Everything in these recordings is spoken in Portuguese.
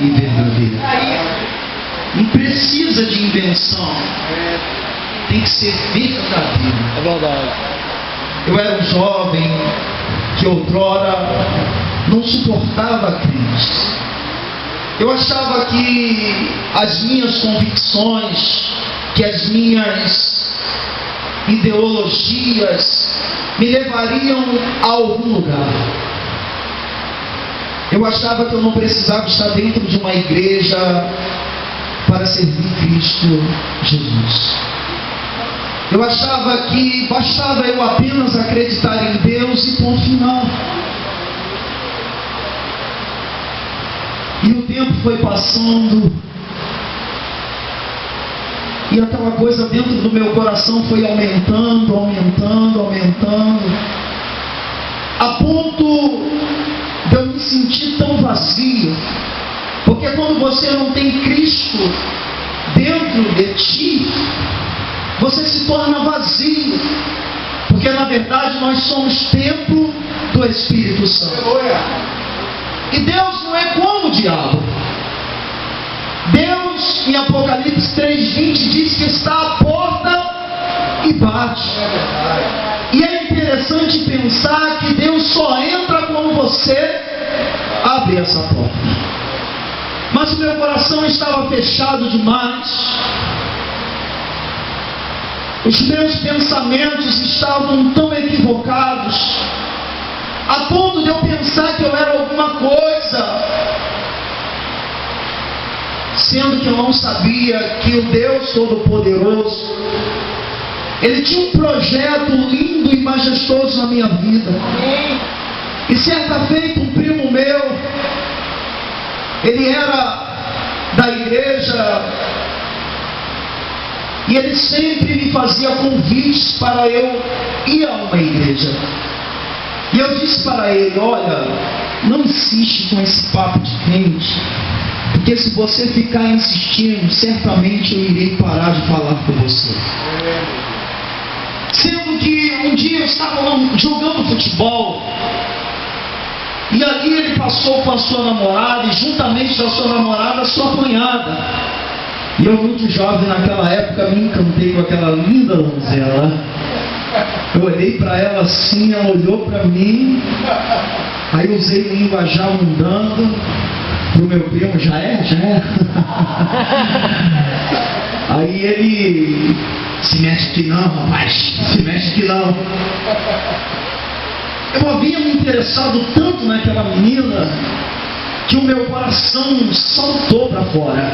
e verdadeira. Não precisa de invenção. Tem que ser verdadeiro. É verdade. Eu era um jovem que outrora não suportava crentes. Eu achava que as minhas convicções, que as minhas ideologias me levariam a algum lugar. Eu achava que eu não precisava estar dentro de uma igreja para servir Cristo Jesus. Eu achava que bastava eu apenas acreditar em Deus e ponto final. E o tempo foi passando, e aquela coisa dentro do meu coração foi aumentando, a ponto de eu me sentir tão vazio. Porque quando você não tem Cristo dentro de ti, você se torna vazio. Porque na verdade nós somos templo do Espírito Santo. E Deus não é como o diabo. Deus, em Apocalipse 3:20, diz que está à porta e bate. E é interessante pensar que Deus só entra quando você abre essa porta. Mas o meu coração estava fechado demais. Os meus pensamentos estavam tão equivocados, a ponto de eu pensar que eu era alguma coisa, sendo que eu não sabia que o Deus Todo-Poderoso, Ele tinha um projeto lindo e majestoso na minha vida. E certa feita um primo meu, ele era da igreja, e ele sempre me fazia convites para eu ir a uma igreja. E eu disse para ele: olha, não insiste com esse papo de crente, porque se você ficar insistindo, certamente eu irei parar de falar com você. Sendo que um dia eu estava jogando futebol, e ali ele passou com a sua namorada, e juntamente da sua namorada, a sua cunhada. E eu, muito jovem naquela época, me encantei com aquela linda donzela. Eu olhei para ela assim, ela olhou para mim, aí eu usei o linguajar mundano pro meu primo: já é? Aí ele: se mexe que não, rapaz, se mexe que não. Eu havia me interessado tanto naquela menina que o meu coração saltou para fora.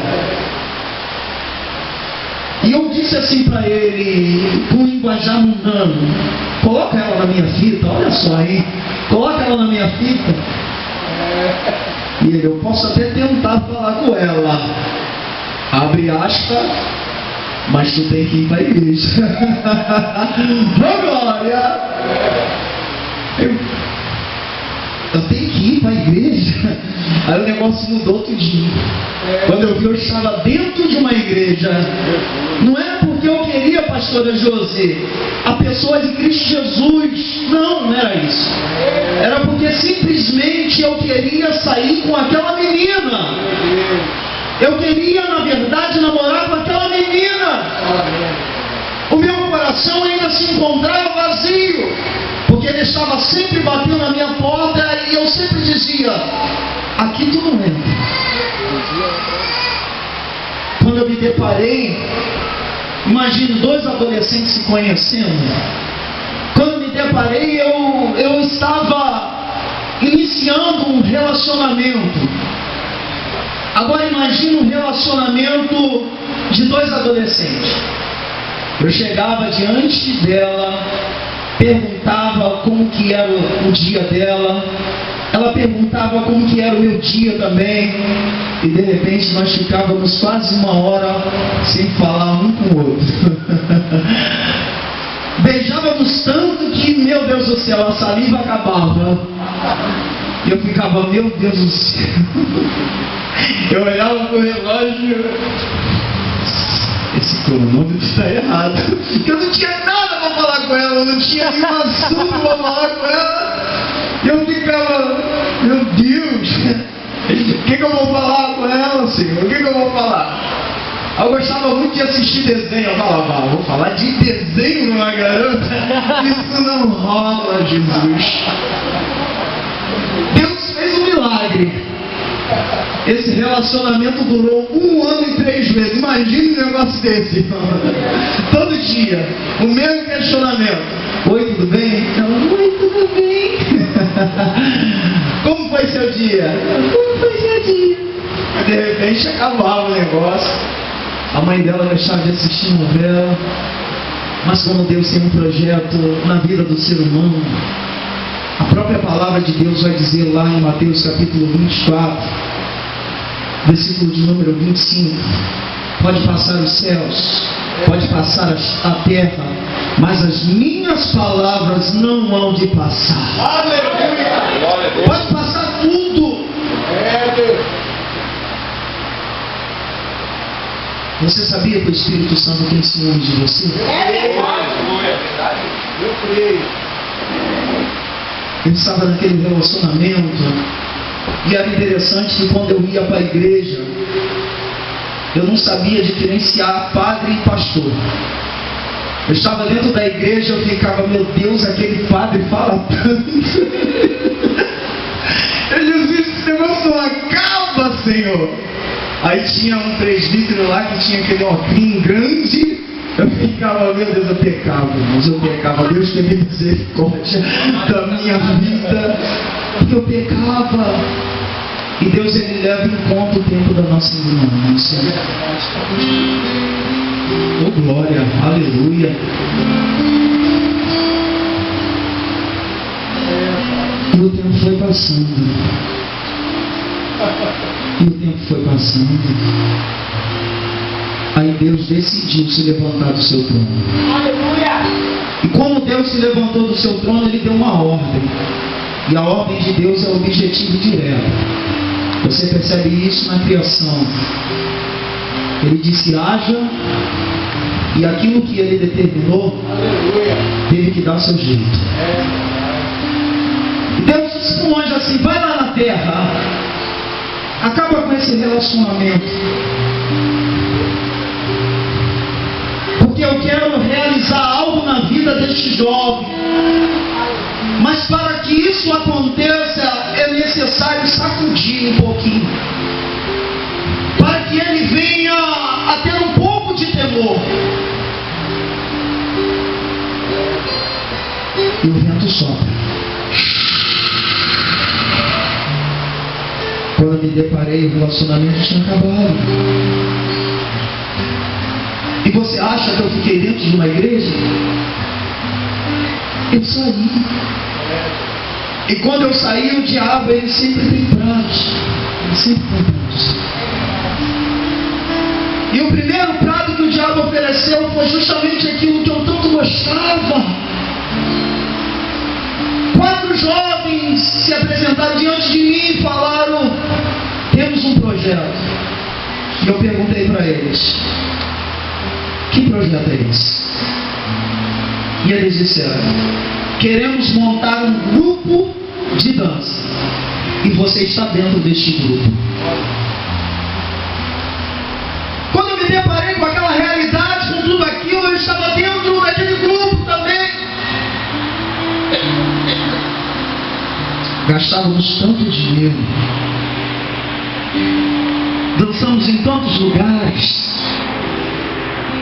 E eu disse assim para ele, com linguajar mundano: coloca ela na minha fita, olha só, hein? Coloca ela na minha fita. E ele: eu posso até tentar falar com ela, abre aspas, mas tu tem que ir para a igreja. Oh, glória! Eu tenho que ir para a igreja. Aí o negócio mudou tudinho. Quando eu vi, eu estava dentro de uma igreja. Não era porque eu queria, pastora José, a pessoa de Cristo Jesus. Não era isso. Era porque simplesmente eu queria sair com aquela menina. Eu queria, na verdade, namorar com aquela menina. O meu coração ainda se encontrava vazio, porque ele estava sempre batendo na minha porta, e eu sempre dizia: aqui tu não entra. Quando eu me deparei, imagine 2 adolescentes se conhecendo. Quando eu me deparei, eu estava iniciando um relacionamento. Agora imagine um relacionamento de 2 adolescentes. Eu chegava diante dela, perguntava como que era o dia dela, ela perguntava como que era o meu dia também, e de repente nós ficávamos quase 1 hora sem falar um com o outro. Beijávamos tanto que, meu Deus do céu, a saliva acabava. E eu ficava: meu Deus do céu. Eu olhava pro relógio: esse cronômetro está errado. Eu não tinha nada para falar com ela, eu não tinha nenhum assunto para falar com ela. E eu ficava: meu Deus, O que eu vou falar com ela, Senhor? O que eu vou falar? Eu gostava muito de assistir desenho. Eu falava, vou falar de desenho numa garota? Isso não rola, Jesus. Deus fez um milagre. Esse relacionamento durou 1 ano e 3 meses. Imagine um negócio desse. Todo dia, o mesmo questionamento. Oi, tudo bem? Oi, tudo bem? Como foi seu dia? Como foi seu dia? De repente acabava o negócio. A mãe dela gostava de assistir novela. Mas quando Deus tem um projeto na vida do ser humano, a própria palavra de Deus vai dizer lá em Mateus capítulo 24, versículo de número 25: pode passar os céus, pode passar a terra, mas as minhas palavras não hão de passar. Aleluia! Pode passar tudo. Você sabia que o Espírito Santo tem ciúme de você? Eu creio. Eu estava naquele relacionamento, e era interessante que quando eu ia para a igreja, eu não sabia diferenciar padre e pastor. Eu estava dentro da igreja, eu ficava, meu Deus, aquele padre fala tanto. Eu dizia, esse negócio não acaba, Senhor. Aí tinha um presbítero lá que tinha aquele óculos grande. Eu ficava, meu Deus, eu pecava, irmãos, eu pecava. Deus teve misericórdia da minha vida, porque eu pecava. E Deus, Ele leva em conta o tempo da nossa ignorância. Oh glória, aleluia. E o tempo foi passando. E o tempo foi passando. Aí Deus decidiu se levantar do seu trono. Aleluia! E como Deus se levantou do seu trono, Ele deu uma ordem. E a ordem de Deus é o objetivo direto. Você percebe isso na criação. Ele disse, haja, e aquilo que Ele determinou, teve que dar seu jeito. E Deus disse para o anjo assim, vai lá na terra, acaba com esse relacionamento. Porque eu quero realizar algo na vida deste jovem. Mas para que isso aconteça, é necessário sacudir um pouquinho. Para que ele venha a ter um pouco de temor. E o vento sopra. Quando eu me deparei, o relacionamento tinha acabado. E você acha que eu fiquei dentro de uma igreja? Eu saí. E quando eu saí, o diabo, ele sempre tem pratos. Ele sempre tem pratos. E o primeiro prato que o diabo ofereceu foi justamente aquilo que eu tanto gostava. 4 jovens se apresentaram diante de mim e falaram, temos um projeto. E eu perguntei para eles, que projeto é esse? E eles disseram, queremos montar um grupo de dança. E você está dentro deste grupo. Quando eu me deparei com aquela realidade, com tudo aquilo, eu estava dentro daquele grupo também. Gastávamos tanto dinheiro. Dançamos em tantos lugares.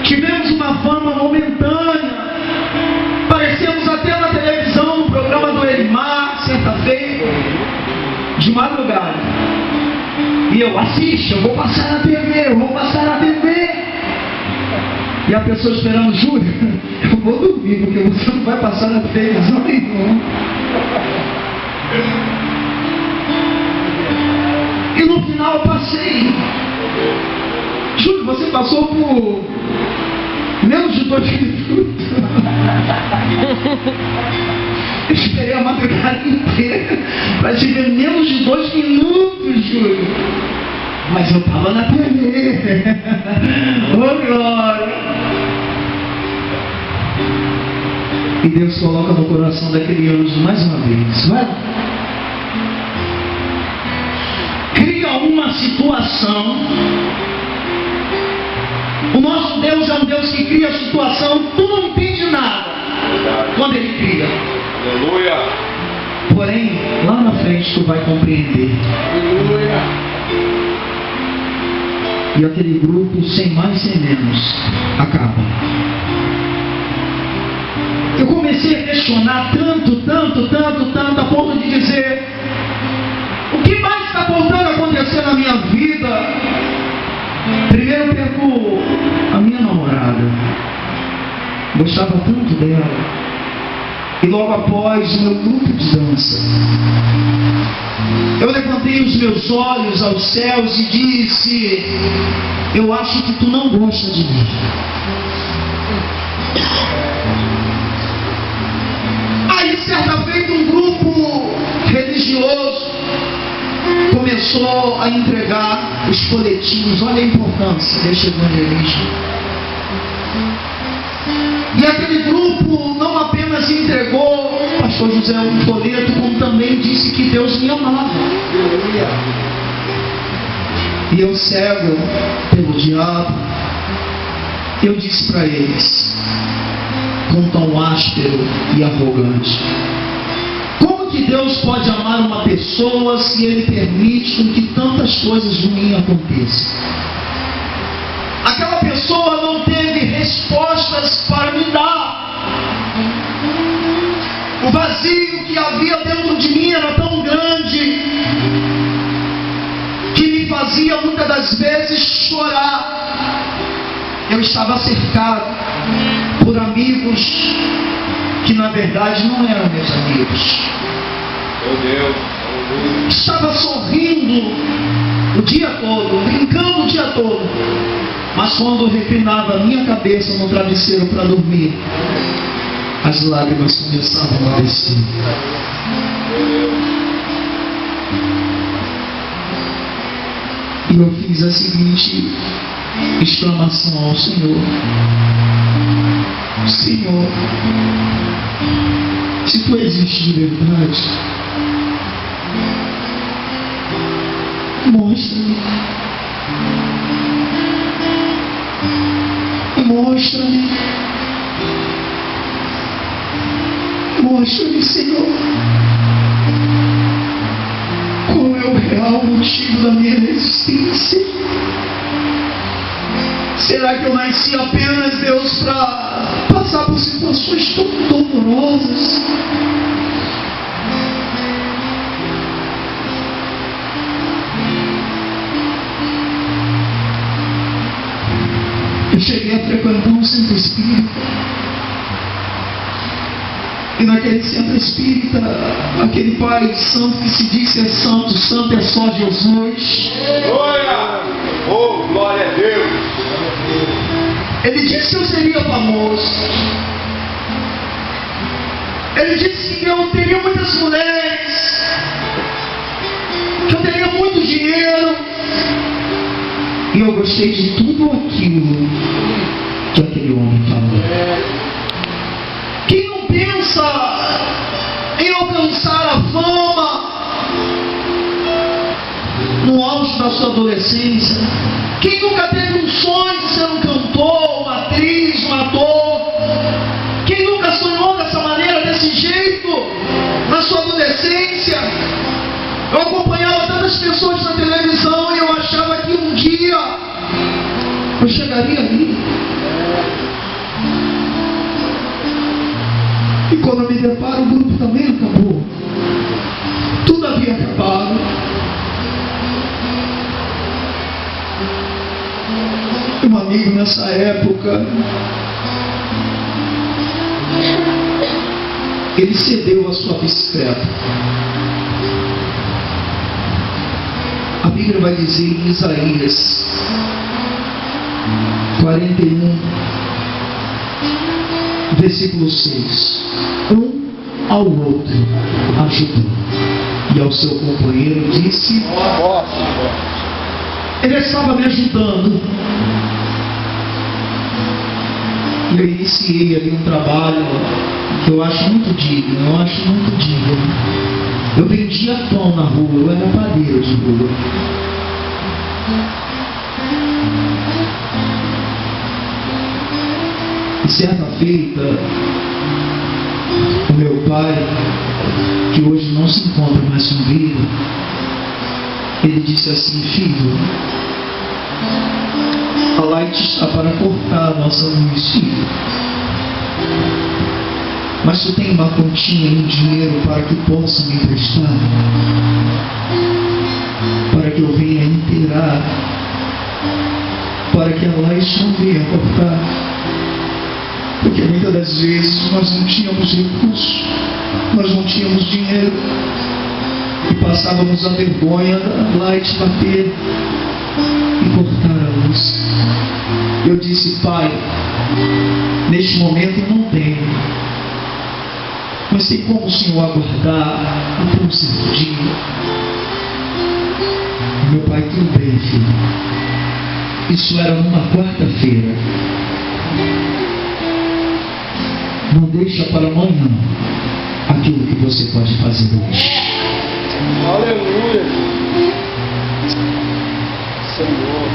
Tivemos uma fama momentânea. Aparecemos até na televisão, no programa do Elimar, sexta-feira, de madrugada. E eu assisto, eu vou passar na TV, eu vou passar na TV. E a pessoa esperando, Júlio, eu vou dormir, porque você não vai passar na televisão nenhuma. E no final eu passei. Júlio, você passou por menos de 2 minutos. Eu esperei a madrugada inteira para te ver menos de 2 minutos, Júlio. Mas eu estava na TV. Oh glória! E Deus coloca no coração daquele anjo mais uma vez. Vai. Cria uma situação. O nosso Deus é um Deus que cria a situação, tu não entende nada quando Ele cria. Aleluia. Porém, lá na frente tu vai compreender. Aleluia. E aquele grupo, sem mais sem menos, acaba. Eu comecei a questionar tanto, a ponto de dizer: o que mais está voltando a acontecer na minha vida? Primeiro eu perco a minha namorada. Gostava tanto dela. E logo após o meu grupo de dança, eu levantei os meus olhos aos céus e disse: eu acho que tu não gosta de mim. Aí certa feita um grupo religioso começou a entregar os folhetinhos. Olha a importância deste evangelismo. E aquele grupo não apenas entregou, pastor José, um folheto, como também disse que Deus me amava. E eu, cego pelo diabo, eu disse para eles, com tom áspero e arrogante: como que Deus pode amar uma pessoa se Ele permite com que tantas coisas ruins aconteçam? Aquela pessoa não teve respostas para me dar. O vazio que havia dentro de mim era tão grande que me fazia muitas das vezes chorar. Eu estava cercado por amigos que na verdade não eram meus amigos. Meu Deus. Estava sorrindo o dia todo, brincando o dia todo, mas quando reclinava a minha cabeça no travesseiro para dormir, as lágrimas começavam a descer. E eu fiz a seguinte exclamação ao Senhor: Senhor, se tu existes de verdade, mostra-me. Mostra-me. Mostra-me, Senhor, qual é o real motivo da minha existência. Será que eu nasci apenas, Deus, para passar por situações tão dolorosas? Eu cheguei a frequentar um centro espírita. E naquele centro espírita, aquele pai santo que se diz ser santo, santo é só Jesus. Glória! Oh, glória a Deus! Ele disse que eu seria famoso. Ele disse que eu teria muitas mulheres, que eu teria muito dinheiro. E eu gostei de tudo aquilo que aquele homem falou. Quem não pensa em alcançar a fama no auge da sua adolescência? Quem nunca teve um sonho de ser um cantor, uma atriz, um ator? Quem nunca sonhou dessa maneira, desse jeito, na sua adolescência? Eu acompanhava tantas pessoas na televisão e eu achava que um dia eu chegaria ali. E quando eu me deparo, o grupo também acabou. Tudo havia acabado. Um amigo nessa época, ele cedeu a sua bicicleta. A Bíblia vai dizer em Isaías 41, versículo 6: um ao outro ajudou, e ao seu companheiro disse. Ele estava me ajudando. E eu iniciei ali um trabalho que eu acho muito digno. Eu vendia pão na rua, eu era padeiro de rua. E certa feita, o meu pai, que hoje não se encontra mais com vida, ele disse assim: filho, a Light está para cortar a nossa luz, filho. Mas tu tem uma continha em dinheiro para que possa me emprestar, para que eu venha inteirar, para que a Light não venha cortar. Porque muitas das vezes nós não tínhamos recursos, nós não tínhamos dinheiro, e passávamos a vergonha da Light bater e cortar a luz. Eu disse: pai, neste momento eu não tenho, mas tem como o Senhor aguardar até um certo dia? Meu pai: tudo bem, filho. Isso era numa quarta-feira. Não deixa para amanhã aquilo que você pode fazer hoje. Aleluia. Senhor.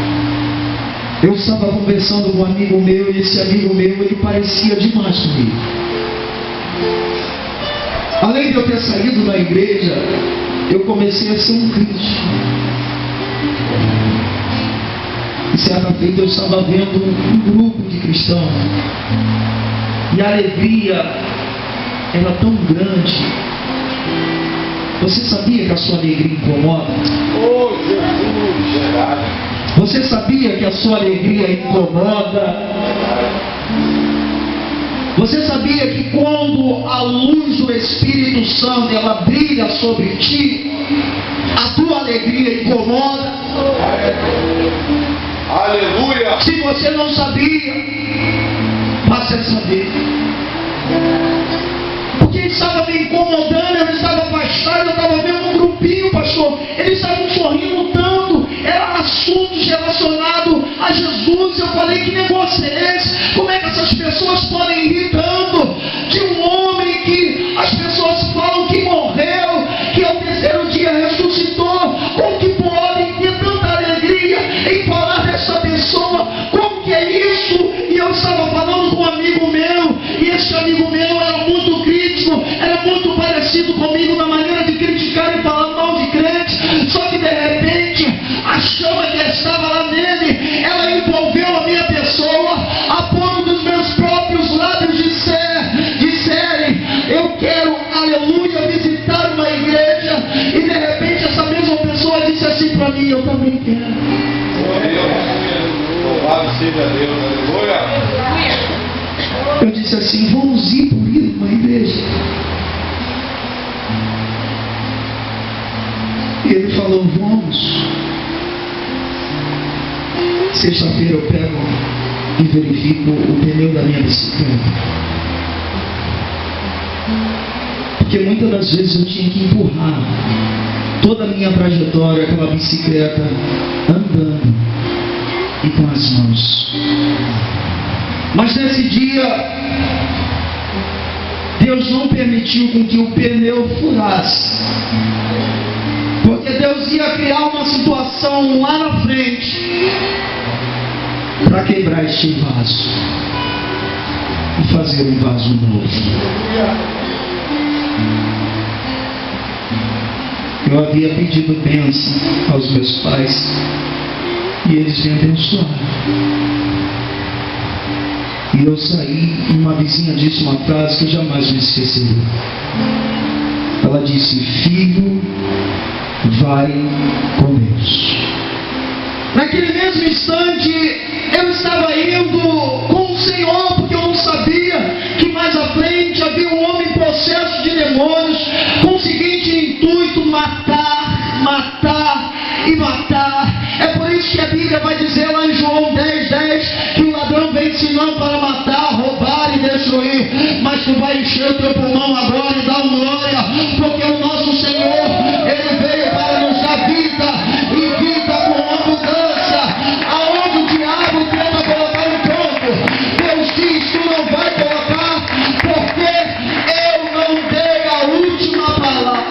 Eu estava conversando com um amigo meu, e esse amigo meu, ele parecia demais comigo. Além de eu ter saído da igreja, eu comecei a ser um crente. E certa feita eu estava vendo um grupo de cristãos, e a alegria era tão grande. Você sabia que a sua alegria incomoda? Oh, Jesus, verdade. Você sabia que a sua alegria incomoda? Você sabia que quando a luz do Espírito Santo ela brilha sobre ti, a tua alegria incomoda? Aleluia. Se você não sabia, passe a saber. Porque ele estava me incomodando, eu estava afastado, eu estava vendo um grupinho, pastor, eles estavam sorrindo tanto, eram assuntos relacionados a Jesus. Eu falei: que negócio é esse? Como é que essas pessoas podem rir tanto de um homem que as pessoas falam que morreu, que ao terceiro dia ressuscitou? Como que podem ter tanta alegria em falar dessa pessoa? Como que é isso? E eu estava falando com um amigo meu, e esse amigo meu era muito crítico, era muito parecido comigo na maneira de criticar e falar mal de crente. Só que de repente a chama que estava lá nele, ela envolveu a minha pessoa, a ponto dos meus próprios lábios disserem: eu quero, aleluia, visitar uma igreja. E de repente essa mesma pessoa disse assim para mim: eu também quero. Louvado seja Deus, aleluia. Eu disse assim: vamos ir por ir numa igreja. E ele falou: vamos. Sexta-feira eu pego e verifico o pneu da minha bicicleta, porque muitas das vezes eu tinha que empurrar toda a minha trajetória, aquela bicicleta, andando e com as mãos. Mas nesse dia, Deus não permitiu com que o pneu furasse, porque Deus ia criar uma situação lá na frente para quebrar este vaso e fazer um vaso novo. Eu havia pedido bênção aos meus pais e eles me abençoaram. E eu saí e uma vizinha disse uma frase que eu jamais me esquecerei. Ela disse: filho, vai com Deus. Naquele mesmo instante eu estava indo com o Senhor, porque eu não sabia que mais à frente havia um homem possesso de demônios, com o seguinte intuito: matar, matar e matar. É por isso que a Bíblia vai dizer lá em João 10:10 que o ladrão vem senão para matar, roubar e destruir. Mas tu vai encher o teu pulmão agora e dar glória, porque o nosso Senhor, Ele veio para nos dar vida e vida com abundância. Aonde o diabo tenta colocar um ponto, Deus diz: tu não vai colocar, porque eu não dei a última palavra.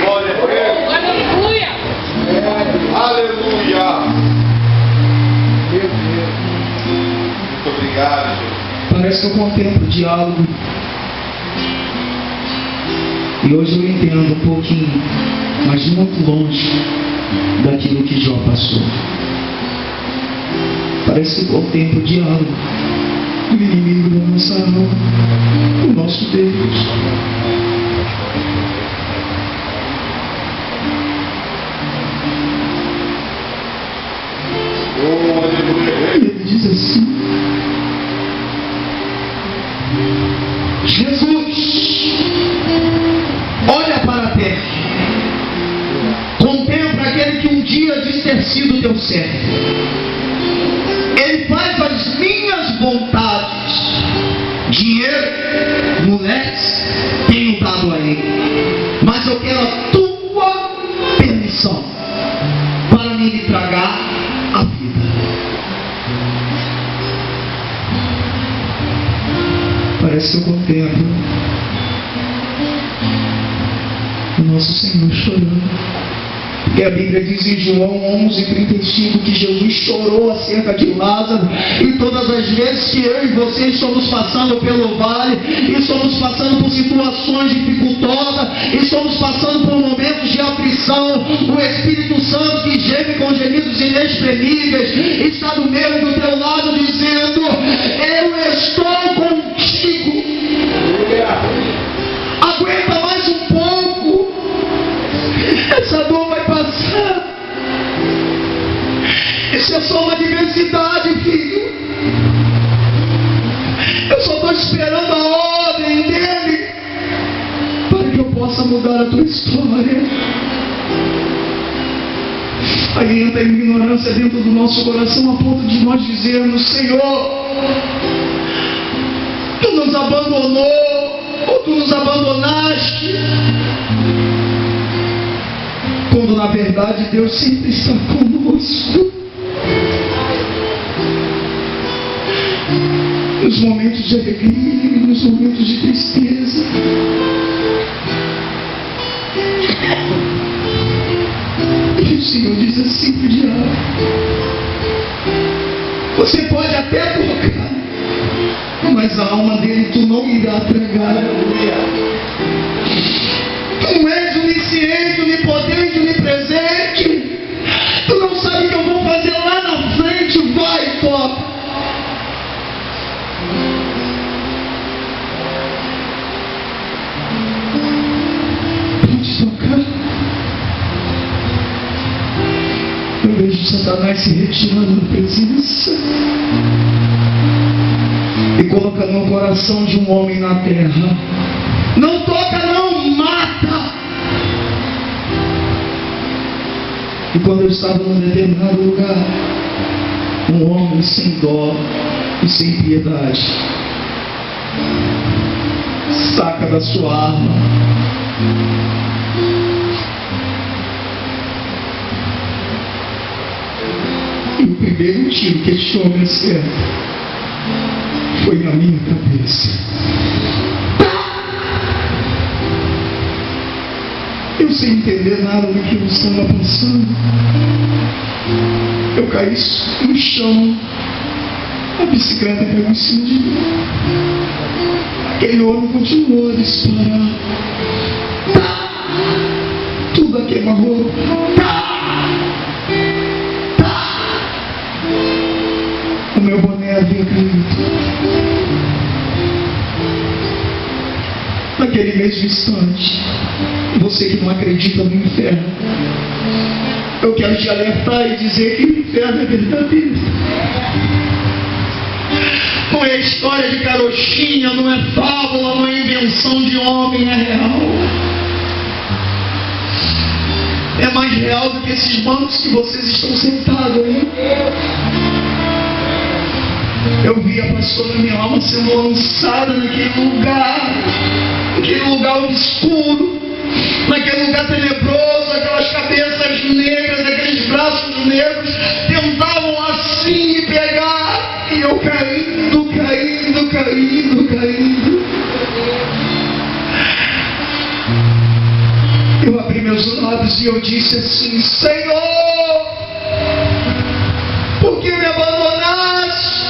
Glória a Deus. Aleluia. Aleluia. Parece que eu contemplo o diálogo. E hoje eu entendo um pouquinho, mas muito longe daquilo que Jó passou. Parece que eu contemplo o diálogo do inimigo da nossa alma, o nosso Deus. E ele diz assim: Jesus, olha para a terra, contempla aquele que um dia diz ter sido teu servo. Ele faz as minhas vontades. Dinheiro, mulheres, tenho dado a ele, mas eu quero a tua permissão para me lhe tragar a vida. Parece que eu contemplo o nosso Senhor chorando. Porque a Bíblia diz em João 11:35 que Jesus chorou acerca de Lázaro. E todas as vezes que eu e você estamos passando pelo vale, e estamos passando por situações dificultosas, e estamos passando por momentos de aflição, o Espírito Santo, que geme com gemidos inexprimíveis, está do meio do teu lado dizendo: eu estou contigo. Aguenta mais um pouco. Essa dor vai passar. Isso é só uma adversidade, filho. Eu só estou esperando a ordem dele para que eu possa mudar a tua história. Aí entra a ignorância dentro do nosso coração a ponto de nós dizermos: Senhor, tu nos abandonou, ou tu nos abandonaste. Quando na verdade Deus sempre está conosco. Nos momentos de alegria e nos momentos de tristeza. E o Senhor diz assim para o diabo: você pode até tocar, mas a alma dele tu não irá tragar. Tu não és onisciente, onipotente, onipresente. Tu não sabe o que eu vou fazer lá na frente. Vai, toca. Pode tocar. Eu vejo Satanás se retirando da presença e colocando no coração de um homem na terra: não toca não, mata. E quando eu estava num determinado lugar, um homem sem dó e sem piedade saca da sua arma e o primeiro tiro que este homem acerta foi na minha cabeça. Eu sem entender nada do que eu estava passando, eu caí no chão, a bicicleta caiu em cima de mim. Aquele homem continuou a disparar. Tudo a queima-roupa. O meu boné havia caído. Naquele mesmo instante, você que não acredita no inferno, eu quero te alertar e dizer que o inferno é verdadeiro. Não é história de carochinha, não é fábula, não é invenção de homem, é real. É mais real do que esses bancos que vocês estão sentados aí. Eu vi a pastora minha alma sendo lançada naquele lugar obscuro, naquele lugar tenebroso. Aquelas cabeças negras, aqueles braços negros tentavam assim me pegar, e eu caindo. Eu abri meus lábios e eu disse assim: Senhor, por que me abandonaste?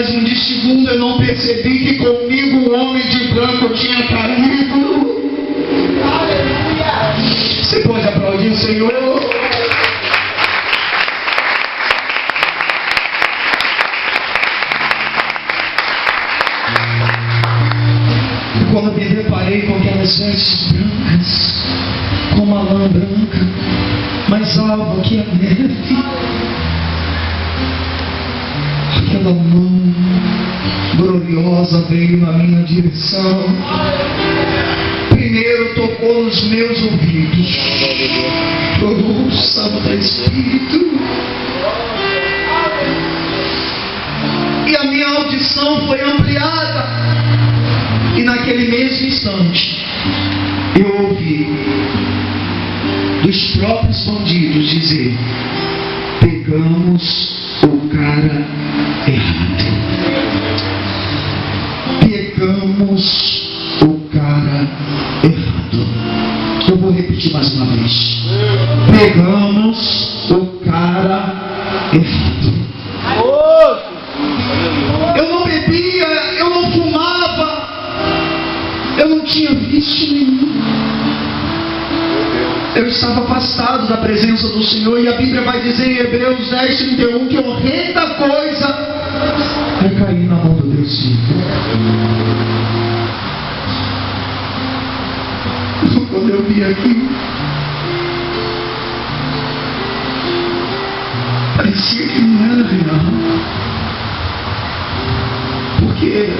passagem de segundo eu não percebi que comigo o homem de branco tinha caído. Você pode aplaudir o Senhor? E quando me deparei com aquelas vestes brancas, com uma lã branca, mais alva que a neve, aquela mão gloriosa veio na minha direção. Primeiro tocou nos meus ouvidos. Oh, Santo Espírito. E a minha audição foi ampliada. E naquele mesmo instante, eu ouvi dos próprios bandidos dizer: pegamos o cara errado. Pegamos o cara errado. Eu vou repetir mais uma vez. Pegamos o cara errado. Eu não bebia, eu não fumava, eu não tinha vício nenhum. Eu estava afastado da presença do Senhor, e a Bíblia vai dizer em Hebreus 10:31 que horrenda coisa é cair na mão do Deus vivo. Quando eu vi aqui, parecia que não era real, porque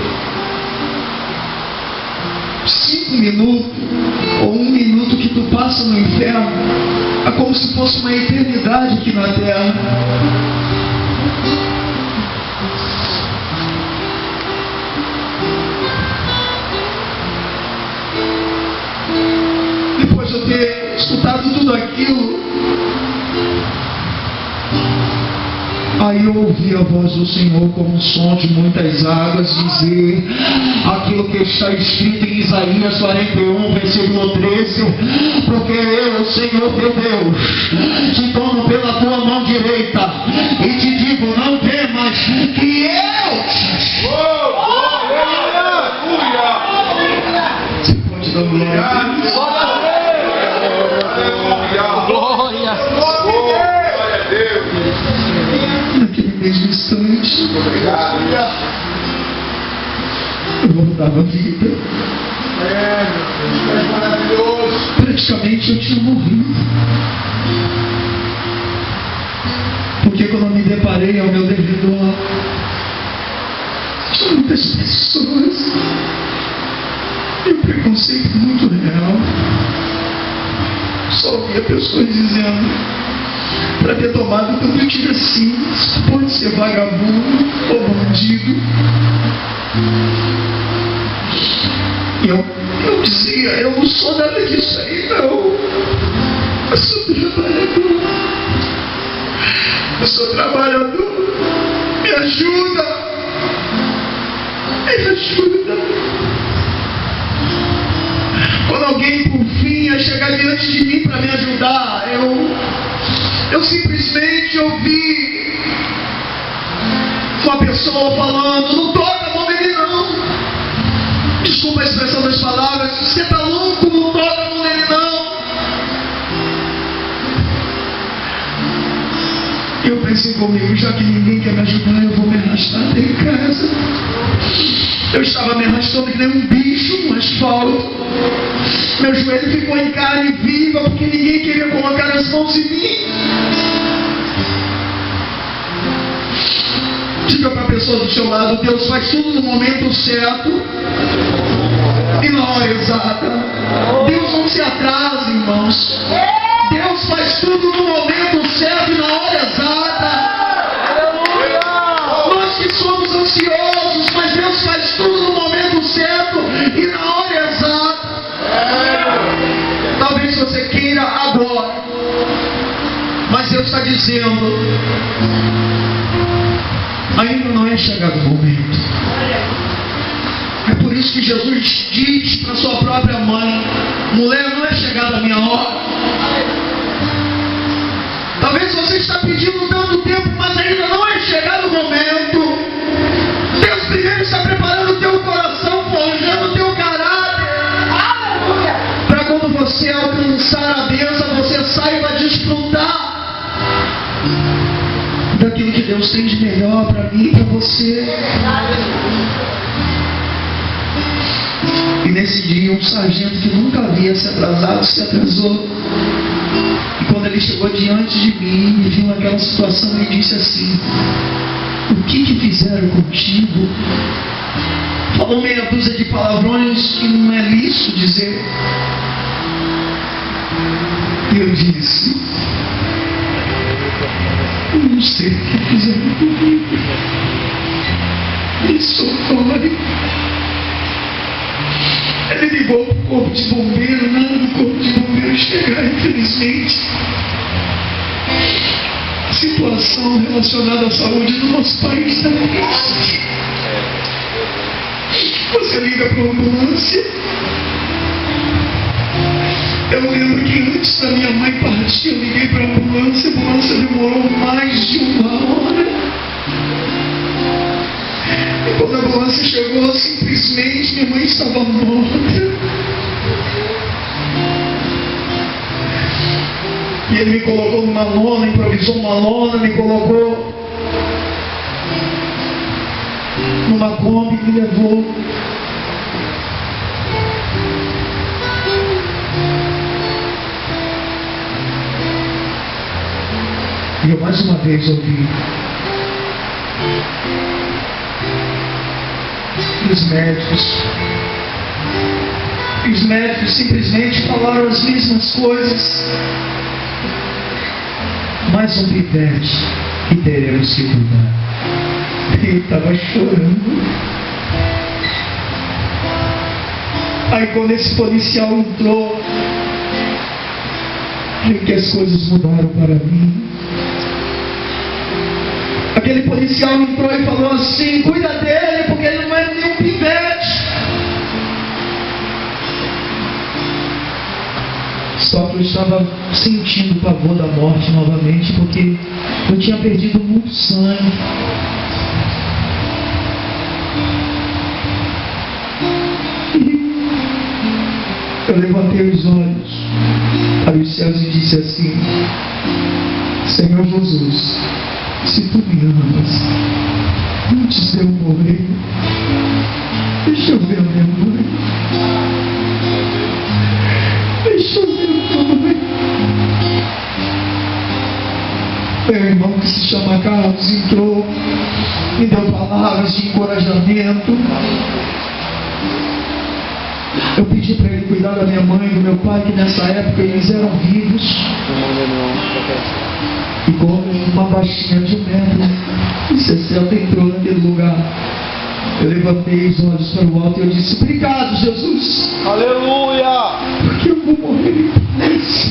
5 minutos ou 1 minuto que tu passa no inferno é como se fosse uma eternidade aqui na terra. Depois de eu ter escutado tudo aquilo, aí eu ouvi a voz do Senhor como um som de muitas águas dizer aquilo que está escrito em Isaías 41, versículo 13: porque eu, Senhor teu Deus, te tomo pela tua mão direita e te digo: não temas, que eu... Você pode dar glória a Deus? Glória a Deus. Naquele mesmo instante, eu voltava à vida. Praticamente eu tinha morrido. Porque quando eu me deparei ao meu derredor, tinha muitas pessoas, e o preconceito muito real. Só ouvia pessoas dizendo: para ter tomado tanto tiro assim, pode ser vagabundo ou bandido. E eu dizia: eu não sou nada disso aí, não. Eu sou trabalhador. Eu sou trabalhador. Me ajuda. Me ajuda. Quando alguém por fim ia chegar diante de mim para me ajudar, eu simplesmente ouvi uma pessoa falando: não toca a mão dele não. Desculpa a expressão das palavras, você está louco, não toca a mão dele não. Eu pensei comigo: já que ninguém quer me ajudar, eu vou me arrastar até em casa. Eu estava me arrastando que nem um bicho no asfalto. Meu joelho ficou em carne viva porque ninguém queria colocar as mãos em mim. Diga para a pessoa do seu lado: Deus faz tudo no momento certo e na hora exata. Deus não se atrasa, irmãos. Deus faz tudo no momento certo e na hora exata. Nós que somos ansiosos, mas Deus faz tudo no momento certo e na hora exata. Talvez você queira agora, mas Deus está dizendo: ainda não é chegado o momento. É por isso que Jesus diz para sua própria mãe: mulher, não é chegada a minha hora. Talvez você está pedindo tanto tempo, mas ainda não é chegado o momento. a bênção, você saiba desfrutar daquilo que Deus tem de melhor para mim e para você. E nesse dia um sargento que nunca havia se atrasado, se atrasou. E quando ele chegou diante de mim e viu aquela situação, ele disse assim: o que fizeram contigo? Falou meia dúzia de palavrões que não é lícito dizer. E eu disse: eu não sei o que fizeram comigo. Isso dói. Ele ligou para o corpo de bombeiro, nada do corpo de bombeiro chegar, infelizmente. A situação relacionada à saúde do nosso país está triste. Você liga para a ambulância. Eu lembro que antes da minha mãe partir, eu liguei para a ambulância demorou mais de 1 hora. E quando a ambulância chegou, simplesmente minha mãe estava morta. E ele me colocou numa lona, improvisou uma lona, me colocou numa Kombi e me levou. E eu mais uma vez ouvi. E os médicos simplesmente falaram as mesmas coisas. Mais um pivete que teremos que cuidar. Ele estava chorando. Aí quando esse policial entrou, viu que as coisas mudaram para mim. Aquele policial entrou e falou assim: cuida dele, porque ele não é nenhum pivete. Só que eu estava sentindo o pavor da morte novamente, porque eu tinha perdido muito sangue. Eu levantei os olhos para os céus e disse assim: Senhor Jesus, se tu me amas, antes de eu morrer, deixa eu ver a minha mãe. Deixa eu ver a minha mãe. Meu irmão, que se chama Carlos, entrou, me deu palavras de encorajamento. Eu pedi para ele cuidar da minha mãe e do meu pai, que nessa época eles eram vivos. E como uma baixinha de 1,60 m entrou naquele lugar, eu levantei os olhos para o alto e eu disse: obrigado, Jesus. Aleluia! Porque eu vou morrer em paz.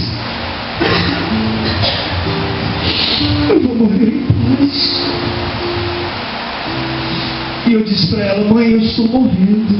Eu vou morrer em paz. E eu disse para ela: mãe, eu estou morrendo.